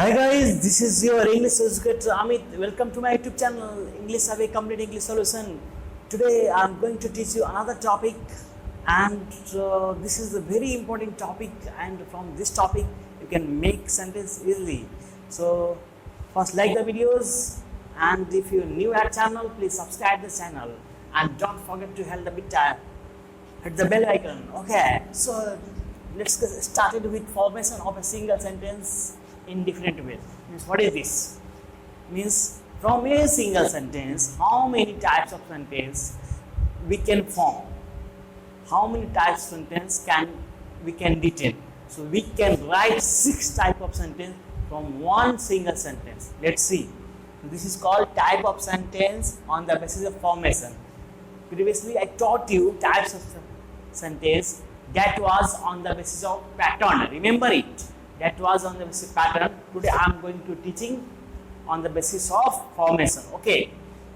Hi guys, this is your English educator Amit. Welcome to my YouTube channel English Survey Complete English Solution. Today I am going to teach you another topic, and this is a very important topic, and from this topic you can make sentence easily. So first like the videos, and if you are new at channel, please subscribe the channel and don't forget to hit the bell icon. Okay, so let's get started with formation of a single sentence in different ways. Means what is this? Means from a single sentence, how many types of sentence we can form? How many types of sentence we can detail? So we can write 6 type of sentence from one single sentence. Let's see. This is called type of sentence on the basis of formation. Previously I taught you types of sentence that was on the basis of pattern. Remember it. That was on the basis of pattern. Today I am going to teaching on the basis of formation. Okay.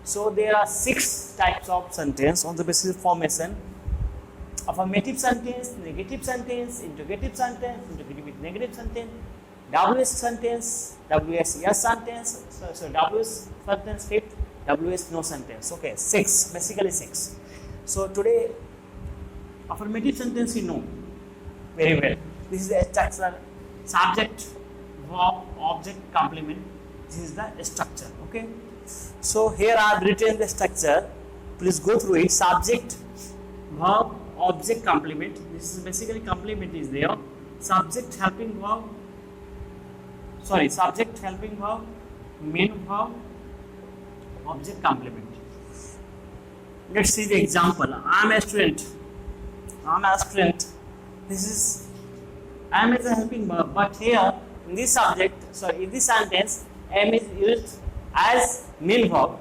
So there are 6 types of sentence on the basis of formation. Affirmative sentence, negative sentence, interrogative sentence, interrogative with negative sentence, WS sentence, WS yes sentence, so WS sentence fifth, WS no sentence. Okay, 6, basically 6. So today affirmative sentence you know very well. This is the structure: subject, verb, object, complement. This is the structure. Okay. So here I have written the structure. Please go through it. Subject, verb, object, complement. This is basically complement is there. Subject, helping verb. Sorry, subject, helping verb, main verb, object, complement. Let's see the example. I am a student. I am a student. This is am is a helping verb, but here in this subject, sorry, in this sentence, am is used as main verb.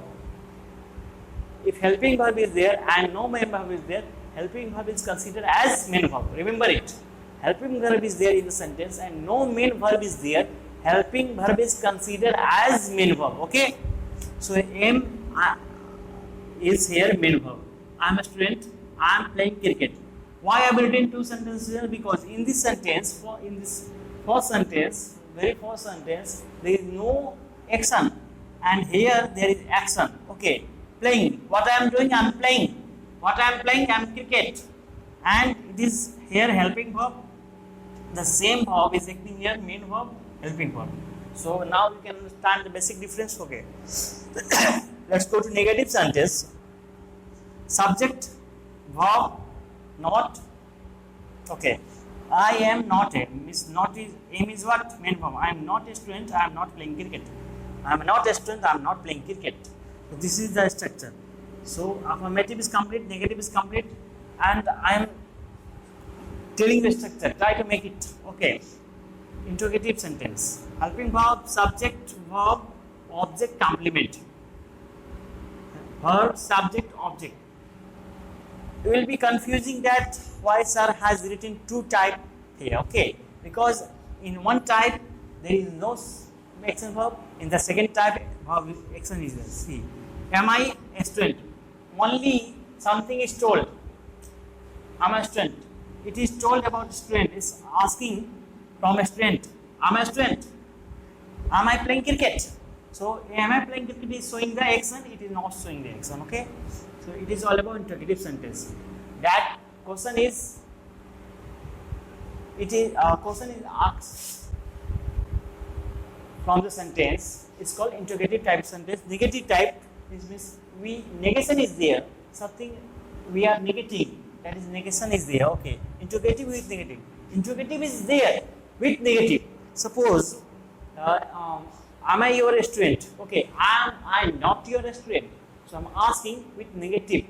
If helping verb is there and no main verb is there, helping verb is considered as main verb. Remember it. Helping verb is there in the sentence and no main verb is there. Helping verb is considered as main verb. Okay. So am is here main verb. I am a student. I am playing cricket. Why I have written 2 sentences here? Because in this sentence, in this first sentence, very first sentence, there is no action, and here there is action. Okay, playing. What I am doing? I am playing. What I am playing? I am cricket. And it is here helping verb. The same verb is acting here main verb, helping verb. So now you can understand the basic difference. Okay. Let's go to negative sentence. Subject, verb, not. Okay. I am not a. Miss not is aim is what? Main verb. I am not a student. I am not playing cricket. I am not a student. I am not playing cricket. So this is the structure. So affirmative is complete, negative is complete, and I am telling the structure. Try to make it. Okay. Interrogative sentence. Helping verb, subject, verb, object, complement. Verb, subject, object. You will be confusing that why sir has written 2 type here. Okay, because in one type there is no action verb. In the second type, verb action is there. See, am I a student? Only something is told. Am I a student? It is told about student. It's asking from a student. Am I a student? Am I playing cricket? So am I playing cricket is showing the action. It is not showing the action. Okay. So it is all about interrogative sentence. That question is asked from the sentence. It's called interrogative type sentence. Negative type means negation is there. Something we are negating. That is negation is there. Okay. Interrogative with negative. Interrogative is there with negative. Suppose am I your student? Okay. Am I not your student? So I am asking with negative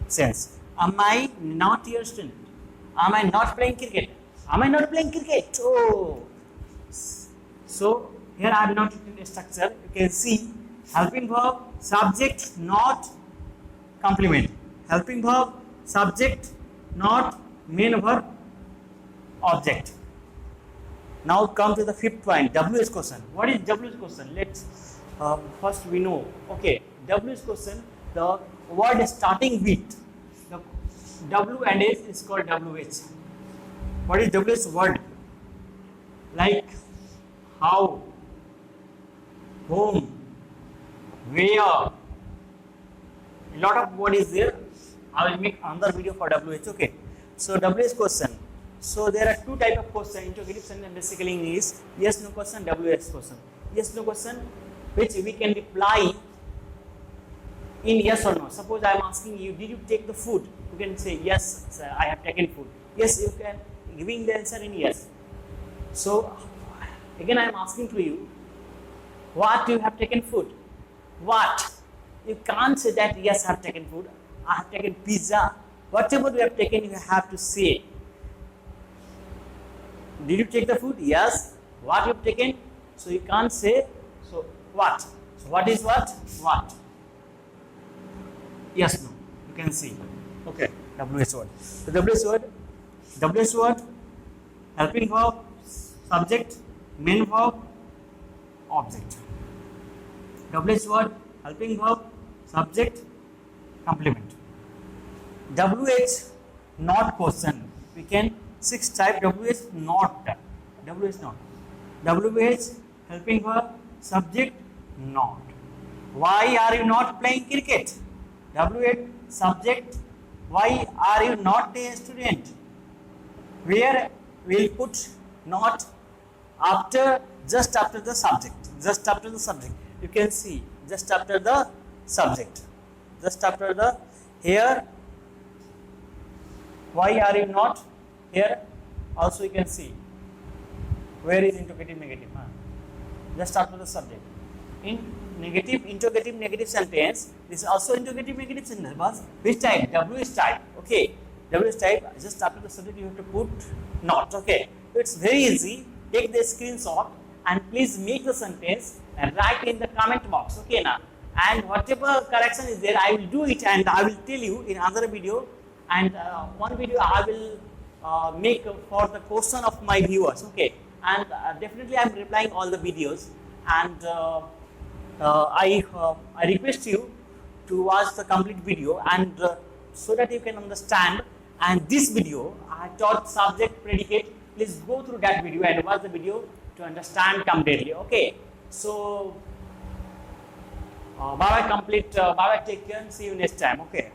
sense. Am I not your student? Am I not playing cricket? Am I not playing cricket? Oh. So here I have not written a structure. You can see helping verb, subject, not, complement. Helping verb, subject, not, main verb, object. Now come to the 5th point, WS question. What is WS question? Let's first we know. Okay, WS question, the word starting with the W and S is called WH. What is WS word? Like how, whom, where, a lot of word is there. I will make another video for WH. Okay. So WH question. So there are two type of question: interrogative sentence basically is yes no question, WH question. Yes no question which we can reply in yes or no. Suppose I am asking you, did you take the food? You can say yes, sir, I have taken food. Yes, you can giving the answer in yes. So again I am asking to you, what you have taken food? What? You can't say that yes I have taken food. I have taken pizza. Whatever you have taken, you have to say. Did you take the food? Yes. What you have taken? So you can't say. So what? So what is what? What? Yes, no. You can see. Okay. WH word. The WH word. WH word. Helping verb. Subject. Main verb. Object. WH word. Helping verb. Subject. Complement. WH not question. We can 6 type WH not. WH not. WH helping verb. Subject not. Why are you not playing cricket? WH subject. Why are you not a student? Where we'll put not after, just after the subject. Just after the subject. You can see just after the subject. Just after the here. Why are you not here? Also you can see where is interrogative negative. Just after the subject. In negative, interrogative, negative sentence, this is also interrogative negative sentence. But which type? WH type. Okay. WH type, just after the subject you have to put not. Okay. It's very easy. Take the screenshot and please make the sentence and write in the comment box. Okay now. And whatever correction is there, I will do it and I will tell you in another video. And one video I will make for the question of my viewers. Okay. And definitely I am replying all the videos. And I request you to watch the complete video and so that you can understand. And this video I taught subject predicate. Please go through that video and watch the video to understand completely. Okay. So bye bye, complete. Bye bye. Take care and see you next time. Okay.